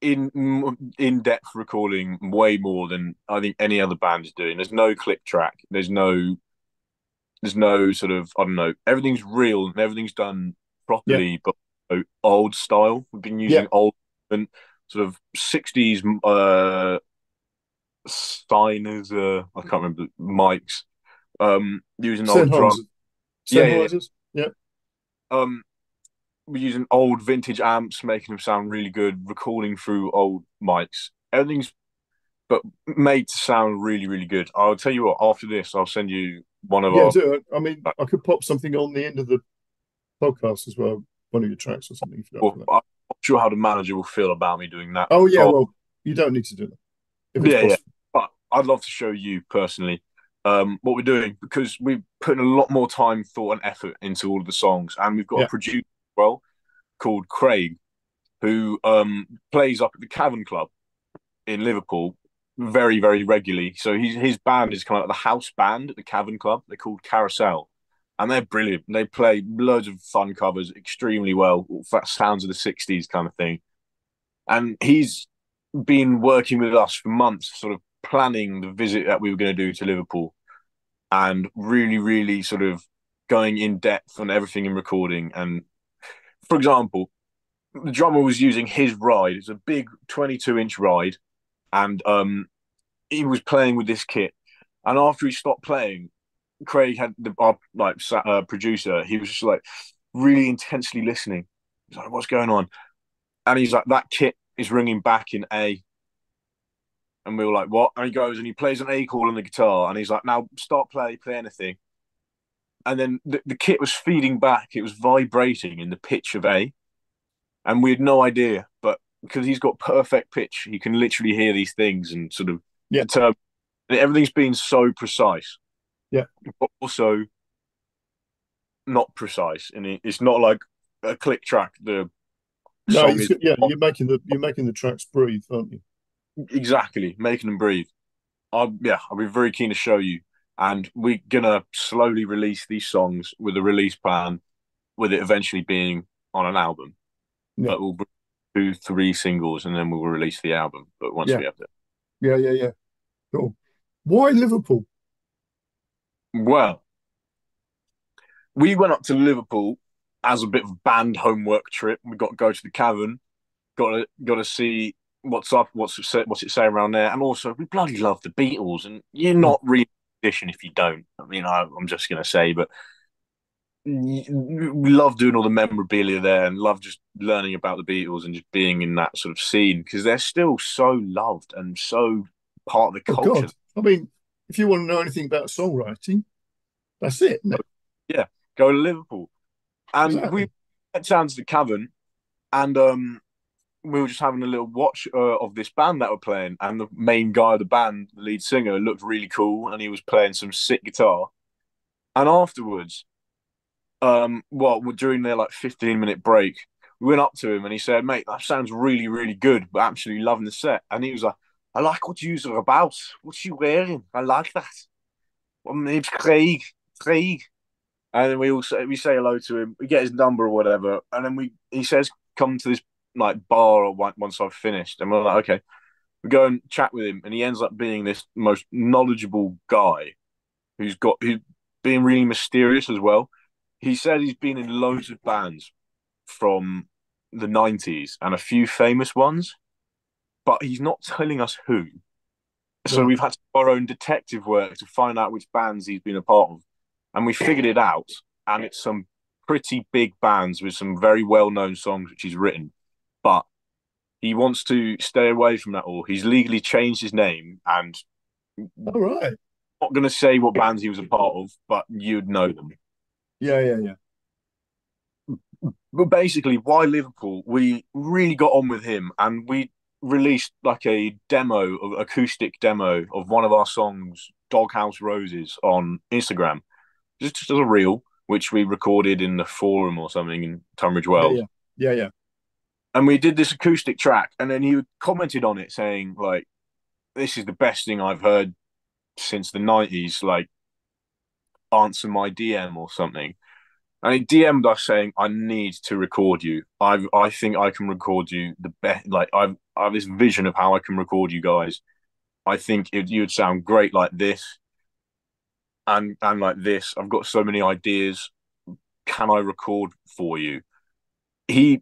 in depth recording way more than I think any other band is doing. There's no click track. There's no sort of I don't know. Everything's real and everything's done yeah, properly, but old style. We've been yeah. using old and sort of 60s signers. I can't remember mics. Using old drum. Sennheiser, Yeah, yeah, yeah. Sennheisers. Yeah, Um, we're using old vintage amps, making them sound really good, recording through old mics. Everything's but made to sound really good. I'll tell you what, after this, I'll send you one of yeah. our. Do it. I mean, I could pop something on the end of the podcast as well, one of your tracks or something if you're up I'm for that. not sure how the manager will feel about me doing that. Oh yeah, Oh, well, you don't need to do that if it's yeah. possible. But I'd love to show you personally what we're doing because we've put a lot more time, thought, and effort into all of the songs, and we've got a Yeah, producer as well called Craig who plays up at the Cavern Club in Liverpool very regularly. So his band is kind of like the house band at the Cavern Club. They're called Carousel, and they're brilliant. They play loads of fun covers extremely well, sounds of the '60s kind of thing. And he's been working with us for months, sort of planning the visit that we were going to do to Liverpool, and really sort of going in depth on everything in recording. And for example, the drummer was using his ride. It's a big 22-inch ride, and he was playing with this kit, and after he stopped playing, Craig had our producer. He was just like really intensely listening. He's like, "What's going on?" And he's like, "That kit is ringing back in A." And we were like, what? And he goes and he plays an A chord on the guitar, and he's like, now start play anything. And then the kit was feeding back; it was vibrating in the pitch of A, and we had no idea. But because he's got perfect pitch, he can literally hear these things and sort of Yeah. determine. And everything's been so precise, Yeah. but also not precise, and it's not like a click track. The No, song is yeah, you're making the tracks breathe, aren't you? exactly making them breathe. I'll be very keen to show you, and we're gonna slowly release these songs with a release plan, with it eventually being on an album. Yeah. But we'll do 3 singles, and then we'll release the album. But once Yeah. we have that, Yeah. Cool. Why Liverpool? well, we went up to Liverpool as a bit of a band homework trip. We got to go to the Cavern, got to see what's up, what's it say around there, and also we bloody love the Beatles, and you're Mm. not really a musician if you don't. I mean, I'm just gonna say, but we love doing all the memorabilia there, and love just learning about the Beatles and just being in that sort of scene because they're still so loved and so part of the Oh culture. God. I mean, if you want to know anything about songwriting, that's it, isn't it? Yeah, go to Liverpool, and we Exactly. went down to the Cavern, and we were just having a little watch of this band that were playing, and the main guy of the band, the lead singer, looked really cool, and he was playing some sick guitar. And afterwards, during their like 15-minute break, we went up to him and he said, "Mate, that sounds really, really good, but absolutely loving the set." And he was like, "I like what you are about. What you wearing? I like that. Well, my name's Craig. Craig." And then we say hello to him. We get his number or whatever, and then he says, "Come to this like bar or once I've finished." And we're like, "Okay." We go and chat with him, and he ends up being this most knowledgeable guy who's being really mysterious as well. He said he's been in loads of bands from the 90s and a few famous ones, but he's not telling us who. So Right. we've had to do our own detective work to find out which bands he's been a part of. And we figured it out. And it's some pretty big bands with some very well known songs which he's written. But he wants to stay away from that all. He's legally changed his name and All right. not going to say what bands he was a part of, but you'd know them. Yeah. But basically, why Liverpool? We really got on with him, and we released like a demo, acoustic demo of one of our songs, "Doghouse Roses," on Instagram, just as a reel, which we recorded in the forum or something in Tunbridge Yeah, Wells. yeah. Yeah. And we did this acoustic track, and then he commented on it saying like, "This is the best thing I've heard since the '90s." Like, answer my DM or something. And he DM'd us saying, "I need to record you. I think I can record you the best. Like I have this vision of how I can record you guys. I think you would sound great like this and like this. I've got so many ideas. Can I record for you?" He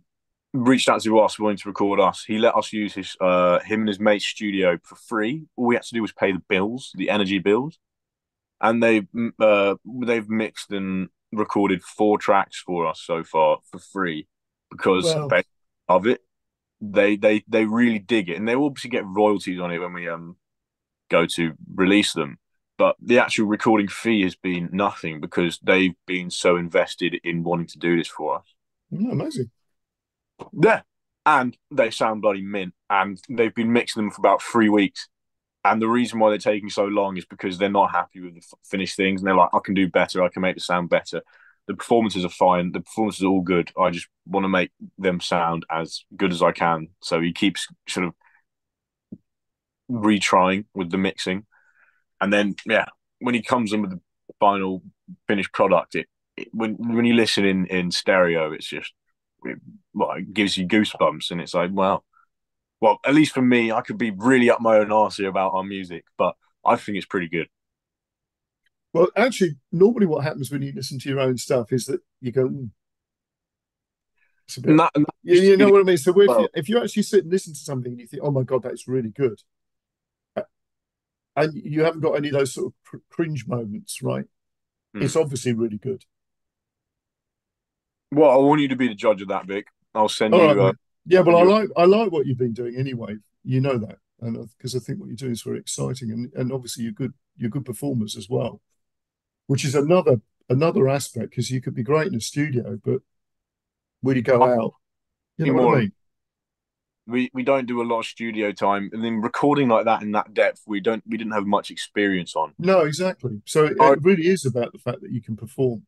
reached out to us wanting to record us. He let us use his him and his mate's studio for free. All we had to do was pay the bills, the energy bills, and they've mixed and recorded 4 tracks for us so far for free because Well, they love it. They really dig it, and they obviously get royalties on it when we go to release them. But the actual recording fee has been nothing because they've been so invested in wanting to do this for us. amazing. Yeah, and they sound bloody mint, and they've been mixing them for about 3 weeks. And the reason why they're taking so long is because they're not happy with the finished things, and they're like, "I can do better. I can make the sound better." The performances are fine. The performances are all good. I just want to make them sound as good as I can. So he keeps sort of retrying with the mixing, and then when he comes in with the final finished product, when you listen in stereo, it's just it gives you goosebumps, and it's like, wow. Well, at least for me, I could be really up my own arse here about our music, but I think it's pretty good. Well, actually, normally what happens when you listen to your own stuff is that you go, it's a bit, And that you, used to you be know the what I mean? So well. if you actually sit and listen to something and you think, oh my God, that's really good, and you haven't got any of those sort of cringe moments, right? Hmm. It's obviously really good. Well, I want you to be the judge of that, Vic. I'll send All right, you. mate. Yeah, well, Send you. I like what you've been doing anyway. You know that. and because I think what you're doing is very exciting, and obviously you're good performers as well, which is another aspect because you could be great in a studio, but when you go I'm out, you know what I more. mean? We don't do a lot of studio time, and then recording like that in that depth, we didn't have much experience on. No, exactly. So I, it really is about the fact that you can perform.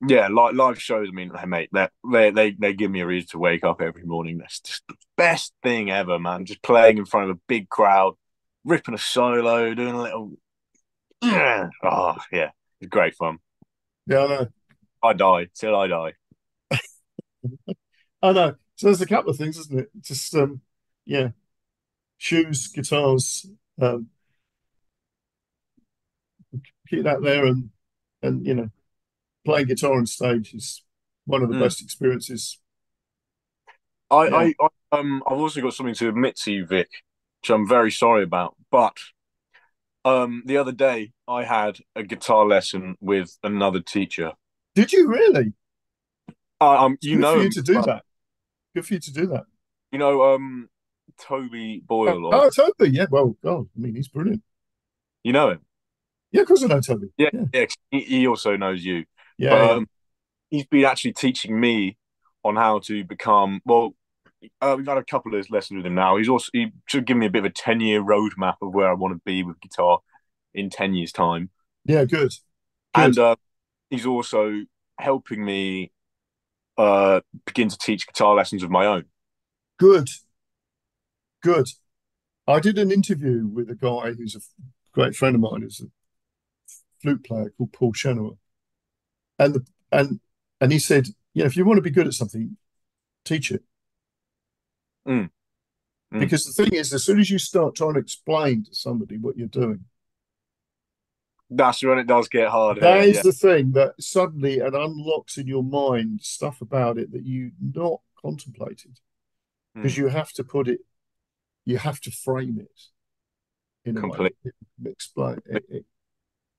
yeah, like live shows. I mean, hey, mate, they give me a reason to wake up every morning. That's just the best thing ever, man. Just playing in front of a big crowd, ripping a solo, doing a little. Oh yeah, it's great fun. Yeah, I know. I die till I die. I know. So there's a couple of things, isn't it? Just yeah, shoes, guitars, um, get out there and playing guitar on stage is one of the Mm. best experiences. Yeah. I've also got something to admit to you, Vic, which I'm very sorry about. But the other day I had a guitar lesson with another teacher. Did you really? It's You good for know you him, to do that. Good for you to do that. you know, Toby Boyle, or Oh, Toby. Yeah. Well, God, I mean, he's brilliant. you know him. Yeah, of course I know Toby. Yeah, Yeah. yeah. He also knows you, Yeah. but Yeah. he's been actually teaching me on how to become. Well, we've had a couple of lessons with him now. He should give me a bit of a 10-year roadmap of where I want to be with guitar in 10 years' time, Yeah. Good. Good. and he's also helping me begin to teach guitar lessons of my own. Good. Good. I did an interview with a guy who's a great friend of mine, who's a flute player called Paul Chenoweth. And the and he said, if you want to be good at something, teach it. Mm, mm. Because the thing is, as soon as you start trying to explain to somebody what you're doing, That's when it does get hard that here. is Yeah. the thing that suddenly it unlocks in your mind stuff about it that you not contemplated. Because Mm. you have to put it, you have to frame it in a way Complete. that explain it.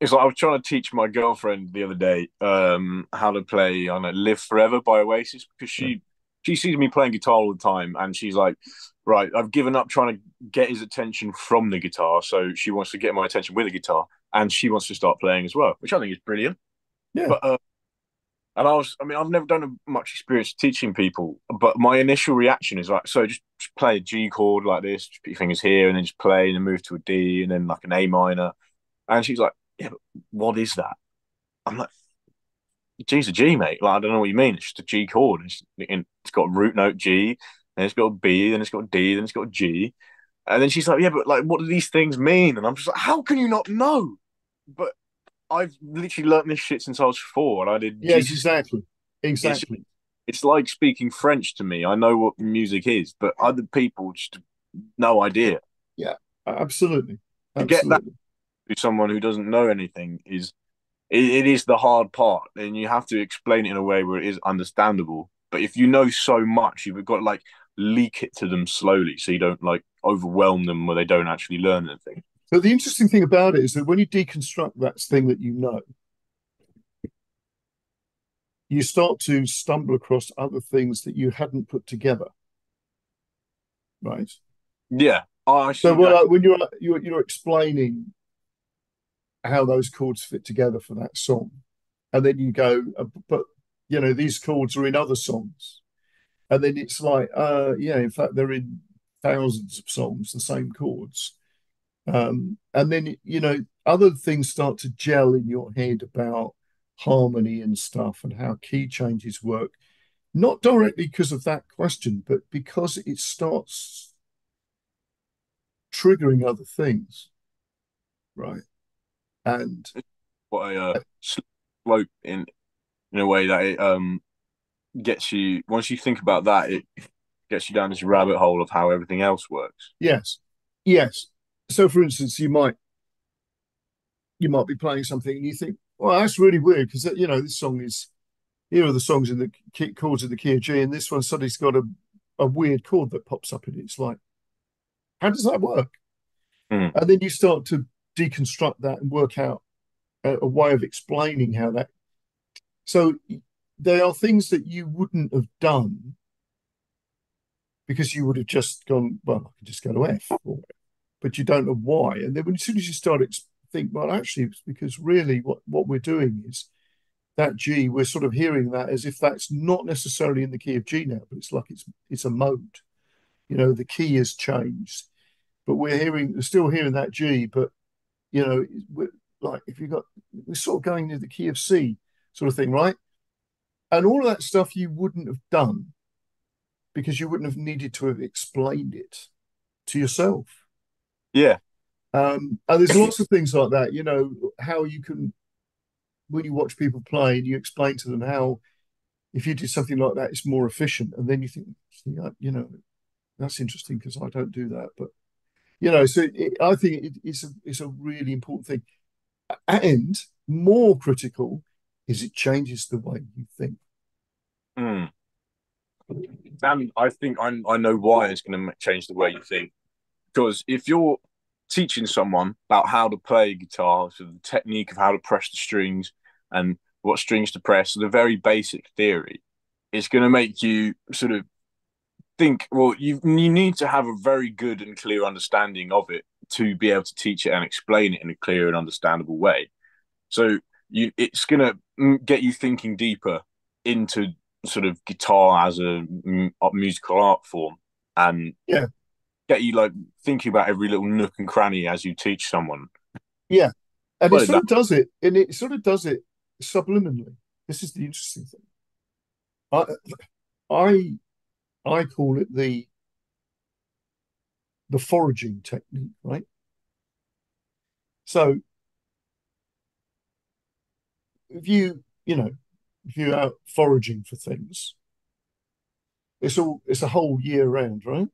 It's like I was trying to teach my girlfriend the other day how to play I don't know "Live Forever" by Oasis because she sees me playing guitar all the time and she's like, right, I've given up trying to get his attention from the guitar, so she wants to get my attention with the guitar and she wants to start playing as well, which I think is brilliant. Yeah, But and I mean, I've never done much experience teaching people, but my initial reaction is like, so just play a G chord like this, just put your fingers here, and then just play, and then move to a D, and then like an A minor. And she's like, yeah, but what is that? I'm like, G's a G, mate. Like, I don't know what you mean. It's just a G chord. It's got a root note G, and it's got a B, then it's got a D, then it's got a G. And then she's like, yeah, but like, what do these things mean? And I'm just like, how can you not know? But I've literally learned this shit since I was 4, and I did yes, Jesus. exactly. It's Exactly. it's like speaking French to me. I know what music is, but other people just no idea. Yeah, absolutely. To get that Absolutely. to someone who doesn't know anything it is the hard part, and you have to explain it in a way where it is understandable. But if you know so much, you've got to like leak it to them slowly, so you don't like overwhelm them where they don't actually learn anything. But the interesting thing about it is that when you deconstruct that thing that you know, you start to stumble across other things that you hadn't put together, right? Yeah, I see So, well, exactly. when you're explaining how those chords fit together for that song, and then you go, but these chords are in other songs, and then it's like, yeah, in fact, they're in thousands of songs, the same chords, and then other things start to gel in your head about harmony and stuff and how key changes work, not directly because of that question, but because it starts triggering other things, right? And What a slope in a way that it gets you. Once you think about that, it gets you down this rabbit hole of how everything else works. yes, yes. So, for instance, you might be playing something and you think, well, that's really weird because this song is here are the songs in the key, chords in the key of G, and this one suddenly's got a weird chord that pops up in it. It's like, how does that work? Mm. And then you start to deconstruct that and work out a way of explaining how that. So they are things that you wouldn't have done because you would have just gone, well, I can just go to F. but you don't know why. And then as soon as you start to think, well, actually, it's because really what we're doing is that G, we're sort of hearing that as if that's not necessarily in the key of G now, but it's like it's a mode. The key has changed, but we're still hearing that G, but we're like if you got we're sort of going to the key of C sort of thing, right? And all of that stuff you wouldn't have done because you wouldn't have needed to have explained it to yourself. Yeah. And there's lots of things like that, how you can, when you watch people play and you explain to them how, if you did something like that, it's more efficient. And then you think, that's interesting because I don't do that. But, so I think it's a really important thing. And more critical is it changes the way you think. Mm. And I think I know why it's going to change the way you think. Because if you're teaching someone about how to play guitar, so the technique of how to press the strings and what strings to press, so the very basic theory, it's going to make you sort of think, well, you need to have a very good and clear understanding of it to be able to teach it and explain it in a clear and understandable way. So it's going to get you thinking deeper into sort of guitar as a musical art form, and Yeah. get you like thinking about every little nook and cranny as you teach someone. Yeah. And it Well, sort of does it, and it sort of does it subliminally. This is the interesting thing. I I I call it the foraging technique, right? So if if you're out foraging for things, it's a whole year round, right?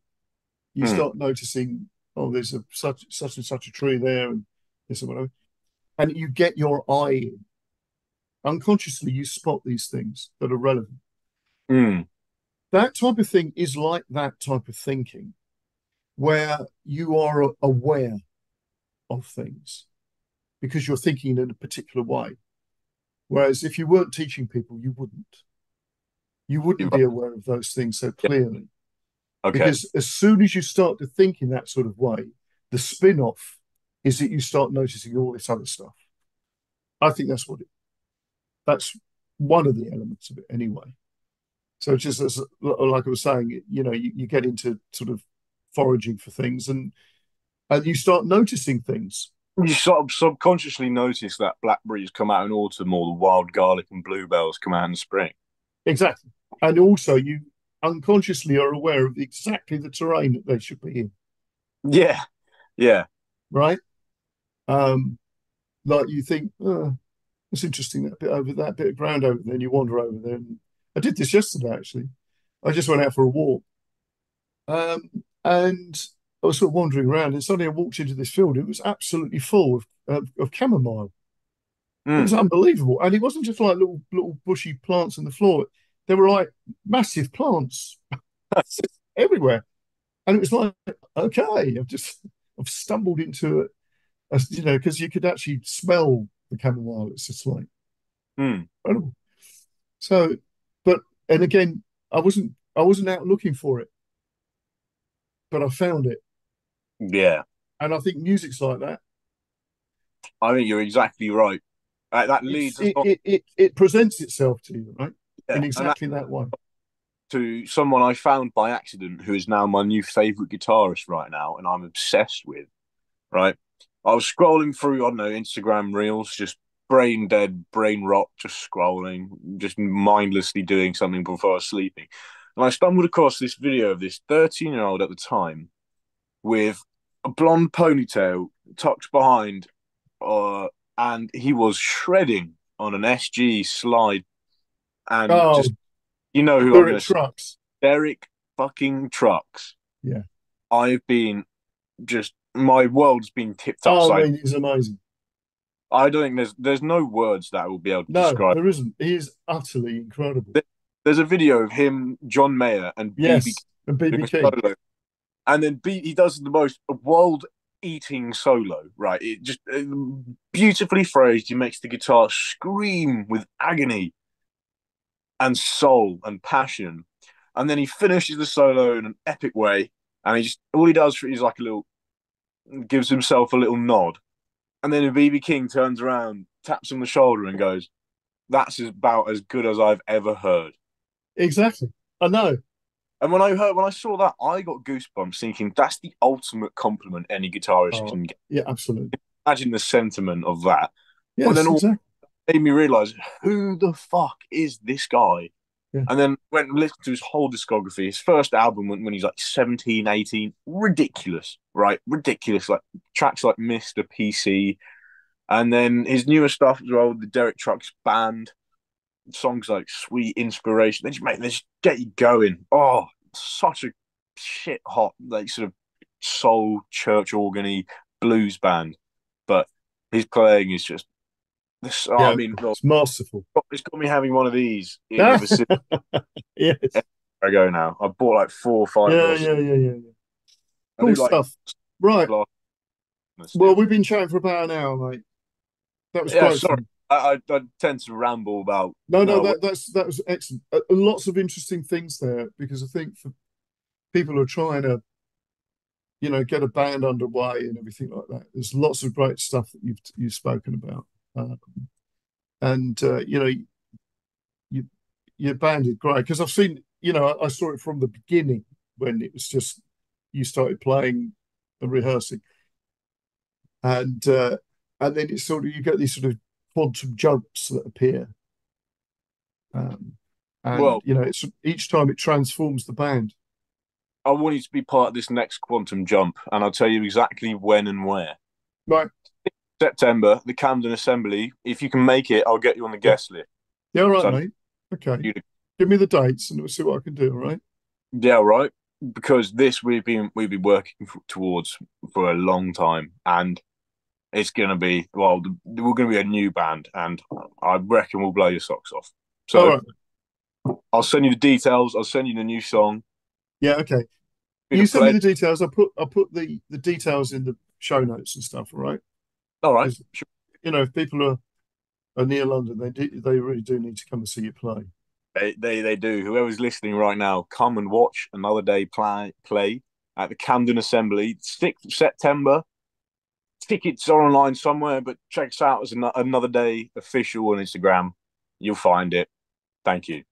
You mm, start noticing, oh, there's a such and such a tree there, and this and whatever, and you get your eye in. Unconsciously, you spot these things that are relevant. mm, That type of thing is like that type of thinking, where you are aware of things because you're thinking in a particular way. Whereas if you weren't teaching people, you wouldn't. You you're wouldn't right. be aware of those things so Yeah. clearly. Okay. Because as soon as you start to think in that sort of way, the spin off is that you start noticing all this other stuff. I think that's one of the elements of it anyway. So just as like I was saying, you get into sort of foraging for things and you start noticing things. You sort of subconsciously notice that blackberries come out in autumn, or the wild garlic and bluebells come out in spring. Exactly. And also you unconsciously are aware of exactly the terrain that they should be in, Yeah, yeah. right? Um, like you think, oh, it's interesting that bit over that bit of ground over there, and you wander over there. And I did this yesterday actually. I just went out for a walk, and I was sort of wandering around, and suddenly I walked into this field. It was absolutely full of chamomile. It was Mm. unbelievable, and it wasn't just like little bushy plants on the floor. They were like massive plants everywhere, and it was like, okay, I've stumbled into because you could actually smell the chamomile. It's just like Mm. incredible. So, but and again, I wasn't out looking for it, but I found it, Yeah, and I think music's like that. I think you're exactly right. That It's leads us it on. it it, it presents itself to you, right, in Yeah, and that exactly that way. to someone I found by accident who is now my new favorite guitarist right now, and I'm obsessed with. Right, I was scrolling through, I don't know, Instagram reels, just brain dead, brain rot, just scrolling, just mindlessly doing something before I was sleeping, and I stumbled across this video of this 13-year-old at the time with a blonde ponytail tucked behind, uh, and he was shredding on an SG slide, and Oh, just you know who I'm Spirit going to say, Trucks. Derek fucking Trucks. Yeah. I've been just my world's been tipped Oh, upside. man, he's amazing. I don't think there's no words that will be able to No, describe. there isn't. He is utterly incredible. There's a video of him, John Mayer, and BB Yes, and doing BB a King. solo, and then he does the most world-eating solo. Right, it just beautifully phrased. He makes the guitar scream with agony and soul and passion, and then he finishes the solo in an epic way. And he just all he does is like a little. gives himself a little nod, and then BB King turns around, taps him on the shoulder, and goes, "That's about as good as I've ever heard." Exactly. I know. And when I saw that, I got goosebumps, thinking that's the ultimate compliment any guitarist Oh, can get. yeah, absolutely. Imagine the sentiment of that. But Yes, then all exactly. made me realize, who the fuck is this guy? Yeah. And then went and listened to his whole discography. His first album when he's like 17, 18, ridiculous, right? Ridiculous. Like tracks like Mr. PC. And then his newer stuff as well, the Derek Trucks Band, songs like Sweet Inspiration. They just get you going. Oh, such a shit hot, like sort of soul church organy blues band. But his playing is just this. Oh, I Yeah, mean, well, it's masterful. it's got me having one of these in the Ah, vicinity. yes. I go now. I bought like 4 or 5 Yeah, of those. yeah, yeah, yeah, yeah. I Cool do like stuff. Right. glass Well, still. we've been chatting for about an hour, mate. That was Yeah, great sorry. fun. I tend to ramble about. No, no, No, that was excellent. Lots of interesting things there because I think for people who are trying to, get a band underway and everything like that, there's lots of great stuff that you've spoken about. Uh, and you, your band did great because I've seen, I saw it from the beginning when it was just you started playing and rehearsing, and uh, and then it's sort of you get these sort of quantum jumps that appear, um, and well, it's each time it transforms the band. I want you to be part of this next quantum jump, and I'll tell you exactly when and where. Right? September, the Camden Assembly. If you can make it, I'll get you on the Yeah, guest list. yeah, all right, So, mate. Okay, give me the dates and we'll see what I can do. All right. yeah, right. Because this we've been working towards for a long time, and it's gonna be we're gonna be a new band, and I reckon we'll blow your socks off. All So right. I'll send you the details. I'll send you the new song. Yeah. Okay. Been You a send me pleasure. the details. I'll put the details in the show notes and stuff. All right. All right. Because if people are near London, they really do need to come and see you play. They do. Whoever's listening right now, come and watch another day play at the Camden Assembly, 6th of September. Tickets are online somewhere, but check us out as another day official on Instagram. You'll find it. Thank you.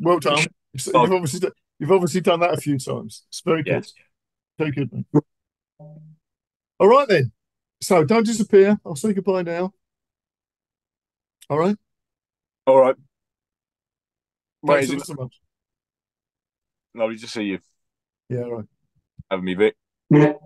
Well done. You've obviously done that a few times. It's very good. Yes. Very good, man. All right then. So don't disappear. I'll say goodbye now. All right. All right. Thanks Wait, ever is it so much. lovely to see you. Yeah. All Having me, Vic. right.